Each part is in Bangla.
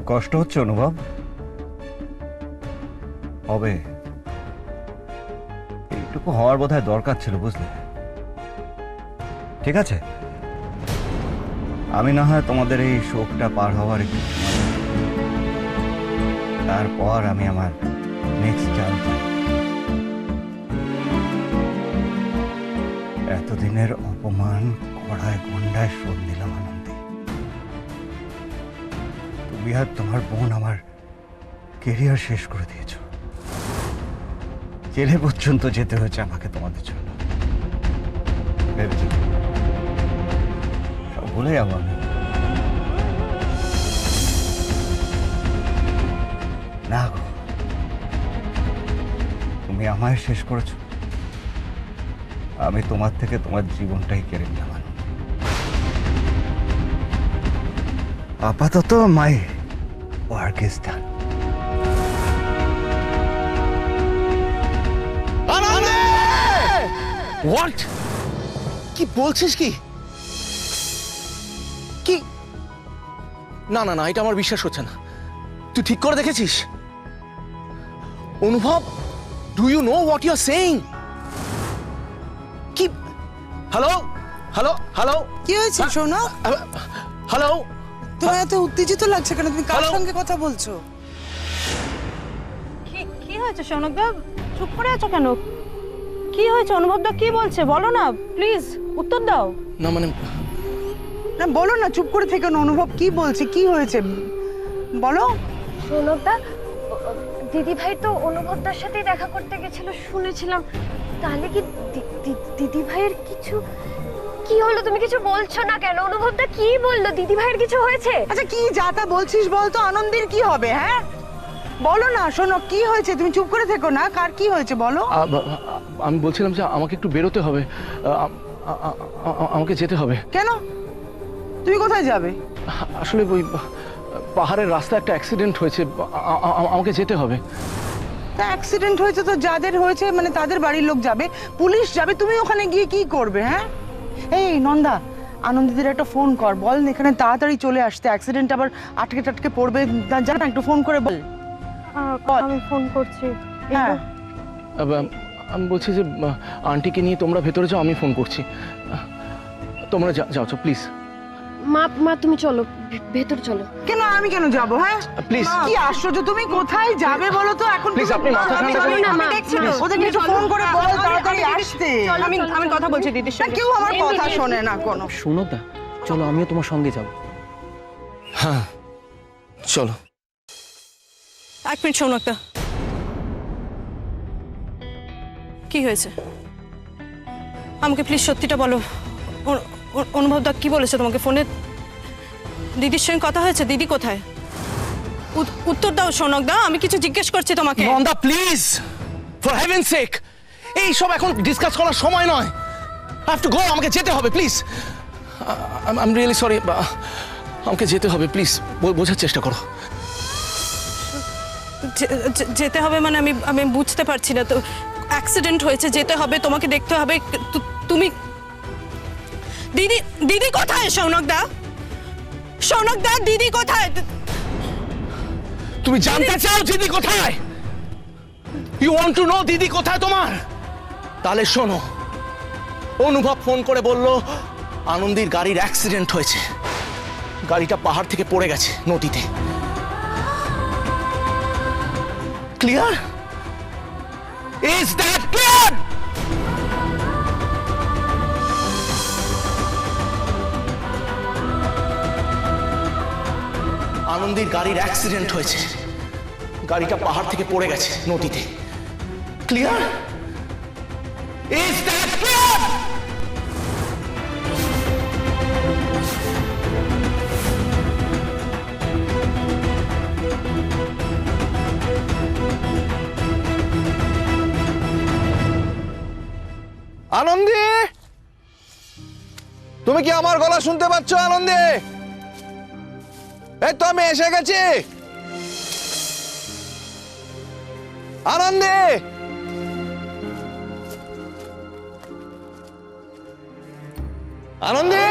কষ্ট হচ্ছে অনুভব? হবে, এইটুকু হওয়ার বোধহয় দরকার ছিল, বুঝলে? ঠিক আছে, আমি না হয় তোমাদের এই শোকটা পার হওয়ার একটু সময় দেব। তারপর আমি আমার নেক্সট চান্স। এতদিনের অপমান কড়ায় গন্ডায় শোধ নিলাম আনন্দে। তুমি আর তোমার বোন আমার কেরিয়ার শেষ করে দিয়েছ। জেলে পর্যন্ত যেতে হয়েছে আমাকে তোমাদের জন্য। ভেবেছিলাম সব ভুলে যাবো আমি। না গো, তুমি আমায় শেষ করেছো। আমি তোমার থেকে তোমার জীবনটাই কেড়ে নিলাম। আপাতত my work is done. What? কি বলছিস? কি কি? না না না, এটা আমার বিশ্বাস হচ্ছে না। তুই ঠিক করে দেখেছিস? Anubhav, do you know what you are saying? কি? হ্যালো হ্যালো হ্যালো, কি হয়েছে শোনো? হ্যালো, তোমার এত উত্তেজিত লাগছে কেন? তুমি কার Hello? সঙ্গে কথা বলছো? কি হয়েছে সৌনকদা? চুপ করে আছো কেন? কি হয়েছে? অনুভবদা কি বলছে বলো না, প্লিজ উত্তর দাও। না মানে না বলো না, চুপ করে থেকে না। অনুভব কি বলছে, কি হয়েছে বলো। সৌনকদা, দিদি ভাই তো অনুভবদার সাথে দেখা করতে গেছিল শুনেছিলাম। তাহলে কি দিদি ভাইয়ের কিছু কি হলো? তুমি কিছু বলছো না কেন? অনুভবদা কি বললো? দিদি ভাইয়ের কিছু হয়েছে? আচ্ছা কি যা তা বলছিস বল তো। আনন্দের কি হবে? হ্যাঁ বলো না। শোনো কি হয়েছে, তুমি চুপ করে থেকো না। কার কি হয়েছে বলো। আমি বলছিলাম যে আমাকে একটু বেরোতে হবে, আমাকে যেতে হবে। কেন? তুমি কোথায় যাবে? আসলে ওই পাহাড়ের রাস্তায় একটা অ্যাক্সিডেন্ট হয়েছে, আমাকে যেতে হবে। তা অ্যাক্সিডেন্ট হয়েছে তো যাদের হয়েছে মানে তাদের বাড়ির লোক যাবে, পুলিশ যাবে। তুমি ওখানে গিয়ে কি করবে? হ্যাঁ এই নন্দা, আনন্দীদের একটা ফোন কর, বল এখানে তাড়াতাড়ি চলে আসতে। অ্যাক্সিডেন্ট আবার আটকে টাটকে পড়বে। জানা একটু ফোন করে বল। আমি ফোন করছি। হ্যাঁ আমি বলছি যে আন্টিকে নিয়ে তোমরা ভেতরে যাও, আমি ফোন করছি। তোমরা যাও প্লিজ। মা তুমি চলো, ভেতর চলো। কেন? আমি কেন যাব? হ্যাঁ প্লিজ। কি আশ্চর্য, তুমি কোথায় যাবে বলো তো এখন? Please, আপনি মাথা ঠান্ডা করুন না, মা। ওদের কিছু ফোন করে বল তাড়াতাড়ি আসতে। আমি কথা বলছি দিদির না, সঙ্গে। কেউ আমার কথা শোনে না কোনো। শোনো দা, চলো আমিও তোমার সঙ্গে যাব। হ্যাঁ চলো। এক মিনিট সৌনকদা, কি হয়েছে আমাকে প্লিজ সত্যিটা বলো। অনুভবদা কি বলেছে তোমাকে ফোনে? দিদির সঙ্গে কথা হয়েছে? দিদি কোথায়? উত্তর দাও সৌনকদা, আমি কিছু জিজ্ঞেস করছি তোমাকে। নন্দা প্লিজ, ফর হেভেন সেক, এই সব এখন ডিসকাস করার সময় নয়। আই হ্যাভ টু গো, আমাকে যেতে হবে please. I am really sorry, আমাকে যেতে হবে প্লিজ, বোঝার চেষ্টা করো। যেতে হবে মানে আমি বুঝতে পারছি না তো। অ্যাক্সিডেন্ট হয়েছে, যেতে হবে, তোমাকে দেখতে হবে। তুমি দিদি কোথায়? সৌনকদা, দিদি কোথায়? তুমি জানতে চাও দিদি কোথায়? ইউ ওয়ান্ট টু নো দিদি কোথায় তোমার? তাহলে শোনো, অনুভব ফোন করে বলল আনন্দীর গাড়ির অ্যাক্সিডেন্ট হয়েছে, গাড়িটা পাহাড় থেকে পড়ে গেছে নদীতে। ক্লিয়ার? Is that clear? আনন্দীর গাড়ির অ্যাক্সিডেন্ট হয়েছে, গাড়িটা পাহাড় থেকে পড়ে গেছে নদীতে। Clear? Is that clear? Anandi, তুমি কি আমার গলা শুনতে পাচ্ছ? আনন্দী, এই তো আমি এসে গেছি। আনন্দী, আনন্দী,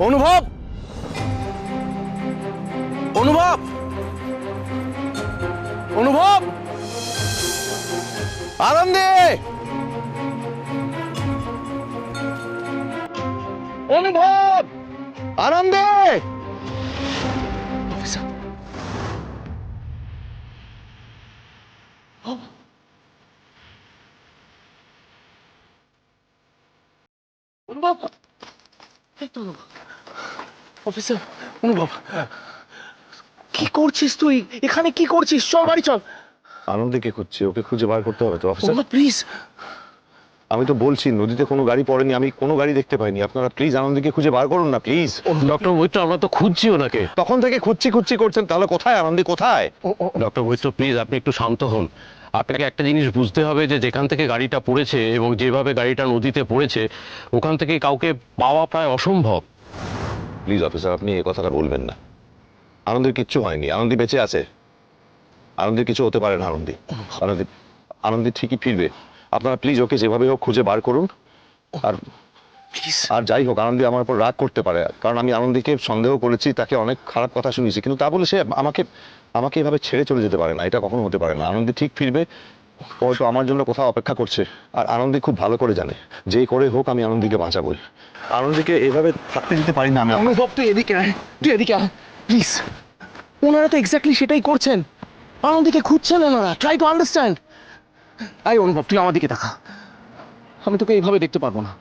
অনুভব, অনুভব, অনুভব, আনন্দে, অনুভব। আনন্দে। অনুভব, অফিসার অনুভব, কি করছিস তুই এখানে? কি করছিস? চল বাড়ি চল। আনন্দকে খুঁজছি, ওকে খুঁজে বার করতে হবে তো অফিসার। অনুভব প্লিজ। আমি তো বলছি নদীতে কোনো গাড়ি পড়েনি, আমি কোনো গাড়ি দেখতে পাইনি। আপনারা প্লিজ আনন্দকে খুঁজে বার করুন না প্লিজ। ডক্টর বৈত্র, আমরা তো খুঁজছি ওনাকে। তখন থেকে খুঁজছি খুঁজছি করছেন, তাহলে কোথায় আনন্দী, কোথায়? ডক্টর বৈত্র প্লিজ আপনি একটু শান্ত হন। আপনাকে একটা জিনিস বুঝতে হবে যে যেখান থেকে গাড়িটা পড়েছে এবং যেভাবে গাড়িটা নদীতে পড়েছে ওখান থেকে কাউকে পাওয়া প্রায় অসম্ভব। প্লিজ অফিসার, আপনি এই কথাটা বলবেন না। আনন্দের কিচ্ছু হয়নি, আনন্দী বেঁচে আছে। আনন্দের কিছু হতে পারে না। আনন্দী ঠিকই ফিরবে। আপনারা প্লিজ ওকে যেভাবে হোক খুঁজে বার করুন। আর প্লিজ। আর যাই হোক, আনন্দী আমার উপর রাগ করতে পারে, কারণ আমি আনন্দীকে সন্দেহ করেছি, তাকে অনেক খারাপ কথা শুনিয়েছি, কিন্তু তা বলে সে আমাকে এভাবে ছেড়ে চলে যেতে পারে না। এটা কখনো হতে পারে না। আনন্দী ঠিক ফিরবে, হয়তো আমার জন্য কোথাও অপেক্ষা করছে। আর আনন্দী খুব ভালো করে জানে যেই করে হোক আমি আনন্দীকে বাঁচাবই। আনন্দীকে এভাবে থাকতে দিতে পারি না আমি। অনুভব তুই এদিকে আয়, তুই এদিকে আয় প্লিজ। ওনারা তো এক্স্যাক্টলি সেটাই করছেন, আনন্দকে খুঁজছেন ওনারা। Try to understand. আই অনুভব, তুই আমার দিকে তাকা। আমি তোকে এইভাবে দেখতে পারবো না।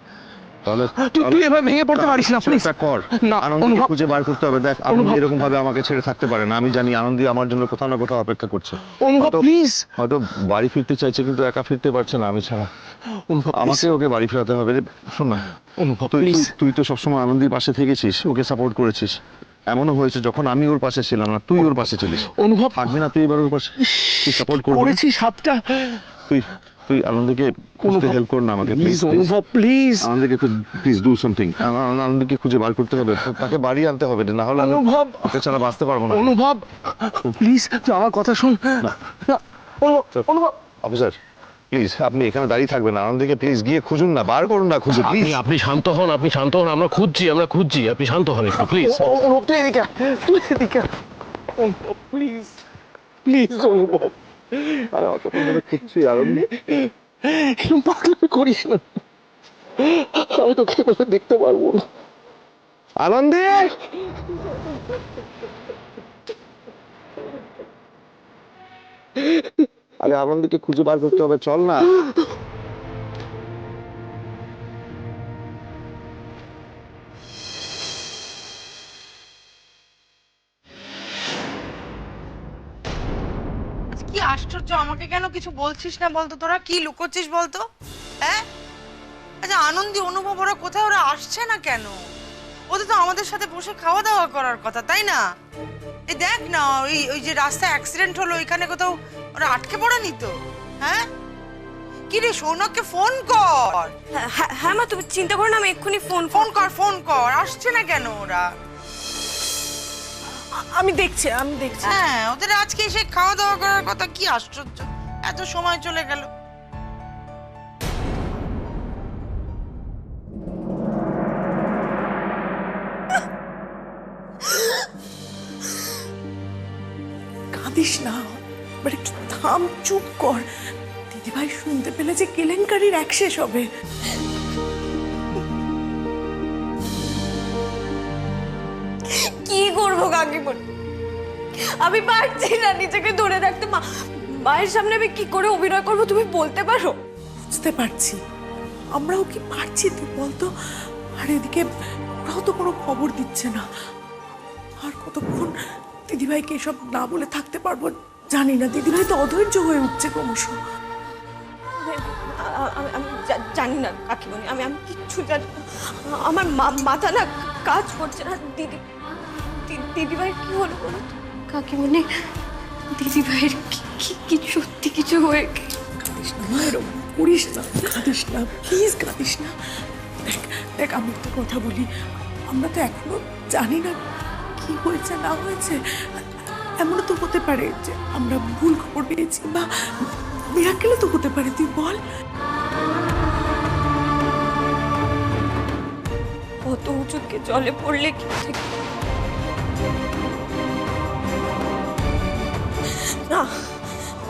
তাহলে তুই এভাবে ভেঙে পড়তে পারিস না প্লিজ। একটা কর না, আনন্দকে অনুভব। খুঁজে বার করতে হবে। দেখ আনন্দ এরকম ভাবে আমাকে ছেড়ে থাকতে পারে না। আমি জানি আনন্দী আমার জন্য কোথাও না কোথাও অপেক্ষা করছে। অনুভব হয়তো- প্লিজ। হয়তো বাড়ি ফিরতে চাইছে, কিন্তু একা ফিরতে পারছে না আমি ছাড়া। অনুভব আমাকে ওকে বাড়ি ফেরাতে হবে রে। শোন না, অনুভব তুই প্লিজ। তুই তো সবসময় আনন্দীর পাশে থেকেছিস, ওকে সাপোর্ট করেছিস। এমনও হয়েছে যখন আমি ওর পাশে ছিলাম না, তুই ওর পাশে ছিলিস। অনুভব থাকবি না তুই এবার ওর পাশে? তুই সাপোর্ট করবি? করেছিস হাতটা। তুই আনন্দকে খুঁজতে হেল্প কর না আমাকে প্লিজ প্লিজ। অনুভব প্লিজ। আনন্দকে প্লিজ ডু সামথিং। আনন্দকে খুঁজে বার করতে হবে, তাকে বাড়ি আনতে হবে, না হলে আমি অনুভব, ওকে ছাড়া বাঁচতে পারবো না। অনুভব প্লিজ তুই আমার কথা শোন। না, অনুভব, অনুভব। অফিসার প্লিজ আপনি এখানে দাঁড়িয়ে থাকবেন না, আনন্দকে প্লিজ গিয়ে খুঁজুন না, বার করুন না, খুঁজে প্লিজ। আপনি শান্ত হন, আপনি শান্ত হন। আমরা খুঁজছি, আপনি শান্ত হন একটু প্লিজ। অনুভব তুই এদিকে আয়, তুই এদিকে আয়। অনুভব প্লিজ, প্লিজ অনুভব। আরে অতক্ষণ ধরে খুঁজছি আনন্দ। এরকম পাগলামি করিস না, আমি তোকে এভাবে দেখতে পারবো না। আনন্দে, আরে আনন্দকে খুঁজে বার করতে হবে, চল না। কি আশ্চর্য, আমাকে কেন কিছু বলছিস না বলতো? তোরা কি লুকোচ্ছিস বলতো? হ্যাঁ, আচ্ছা আনন্দী অনুভব ওরা কোথায়? ওরা আসছে না কেন? ওদের তো আমাদের সাথে বসে খাওয়া দাওয়া করার কথা, তাই না? এই দেখ না, ওই ওই যে রাস্তায় অ্যাক্সিডেন্ট হলো, ওইখানে কোথাও ওরা আটকে পড়েনি তো? হ্যাঁ, কি রে সৌনককে ফোন কর। হ্যাঁ মা, তুমি চিন্তা করো না, আমি এক্ষুনি ফোন ফোন কর। আসছে না কেন ওরা? আমি দেখছি। হ্যাঁ, ওদের আজকে এসে খাওয়া দাওয়া করার কথা। কি আশ্চর্য, এত সময় চলে গেল। কাঁদিস না, এবার একটু থাম, চুপ কর। দিদিভাই শুনতে পেলে যে কেলেঙ্কারির এক শেষ হবে। কি করবো কাকিমণি, আমি পারছি না নিজেকে ধরে রাখতে। মায়ের সামনে আমি কি করে অভিনয় করবো তুমি বলতে পারো? বুঝতে পারছি, আমরাও কি পারছি তুই বলতো। আর এদিকে ওরাও তো কোনো খবর দিচ্ছে না। আর কতক্ষণ দিদিভাইকে এসব না বলে থাকতে পারবো জানি না। দিদিভাই তো অধৈর্য হয়ে উঠছে ক্রমশ। আমি জানি না কাকিমণি, আমি কিচ্ছু জানি না। আমার মাথা না কাজ করছে না। দিদিভাইয়ের কি হলো বলো তো? কাকিমণি, দিদিভাইয়ের কি সত্যি কিছু হয়ে কাঁদিস না মা, এরকম করিস না, কাঁদিস না প্লিজ, কাঁদিস না। দেখ আমি একটা কথা বলি, আমরা তো এখনো জানি না কি হয়েছে না হয়েছে। এমনও তো হতে পারে যে আমরা ভুল খবর পেয়েছি, বা মিরাকেলও তো হতে পারে। তুই বল। কত উঁচুকে জলে পড়লে কি না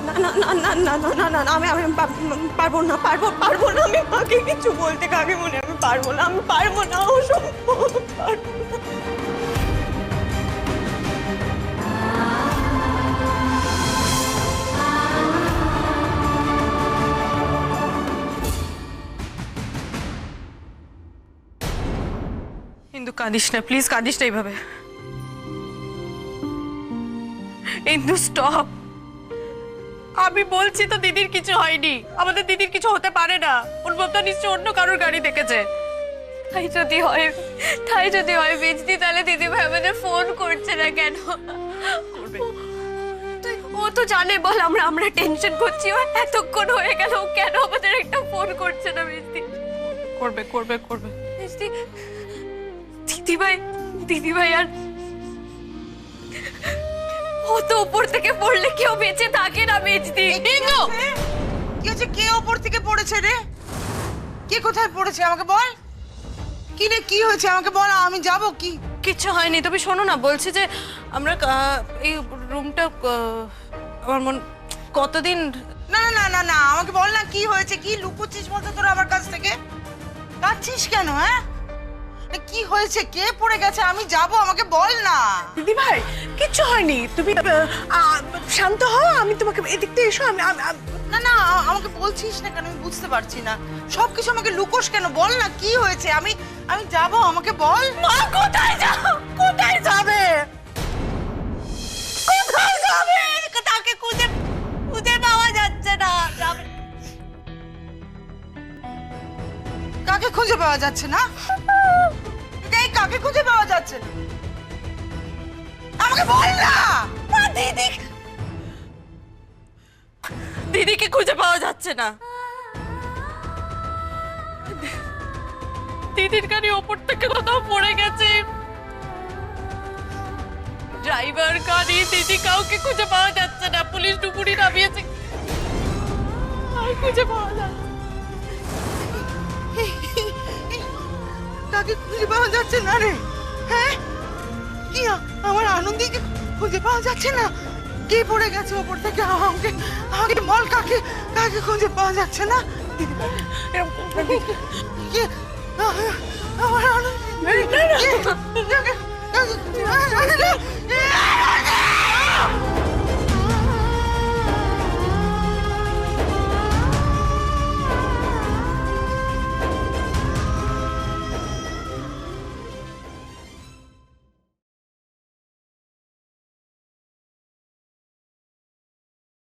না না না না না না না না আমি পারবো না আমি কাকে কিছু বলতে কাকে মনে আমি পারবো না অসম্ভব পারবো না। ইন্দু কাঁদিস না, প্লিজ কাঁদিস না এইভাবে। ইন্দু স্টপ। আমি বলছি তো দিদির কিছু হয়নি, আমাদের দিদির কিছু হতে পারে না। অনুভবটা নিশ্চয় অন্য কারোর গাড়ি দেখেছে। তাই যদি হয় বেজদি, তাহলে দিদি ভাই আমাদের ফোন করছে না কেন? ও তো জানে বল আমরা টেনশন করছি, ও এতক্ষণ হয়ে গেল, ও কেন আমাদের একটা ফোন করছে না? বেজদি করবে। বেজদি, দিদি ভাই আর ও তো উপর থেকে পড়লে কেউ বেঁচে থাকে না। বেজদি, ইন্দু কি হচ্ছে? কে ওপর থেকে পড়েছে রে? কে কোথায় পড়েছে আমাকে বল। কি রে, কি হয়েছে আমাকে বল, আমি যাব। কি কিচ্ছু হয়নি, তবে শোনো না, বলছি যে আমরা এই রুমটা আমার মন কতদিন। না না না না না, আমাকে বল না কি হয়েছে, কি লুকোচ্ছিস বলতো তোরা আমার কাছ থেকে? কাঁদছিস কেন? হ্যাঁ, কি হয়েছে? কে পড়ে গেছে? আমি যাব, আমাকে বল না। দিদি ভাই কিচ্ছু হয়নি, তুমি শান্ত হও, আমি তোমাকে এদিক দিয়ে এসো। আমি না না, আমাকে বলছিস না কেন? আমি বুঝতে পারছি না, সবকিছু আমাকে লুকোস কেন? বল না কি হয়েছে। আমি যাব, আমাকে বল। মা কোথায় যাবে? তাকে খুঁজে পাওয়া যাচ্ছে না। কাকে খুঁজে পাওয়া যাচ্ছে না? কাকে খুঁজে পাওয়া যাচ্ছে না? আমাকে বল না। দিদিকে খুঁজে পাওয়া যাচ্ছে না। দিদির গাড়ি ওপর থেকে কোথাও পড়ে গেছে। ড্রাইভার গাড়ি, দিদি, কাউকে খুঁজে পাওয়া যাচ্ছে না। পুলিশ ডুবুরি নামিয়েছে, আর খুঁজে পাওয়া যাচ্ছে। কাকে খুঁজে পাওয়া যাচ্ছে না রে? হ্যাঁ, কি আমার আনন্দীকে খুঁজে পাওয়া যাচ্ছে না? কে পড়ে গেছে ওপর থেকে? আমাকে বল, কাকে খুঁজে পাওয়া যাচ্ছে না? আমার আনন্দী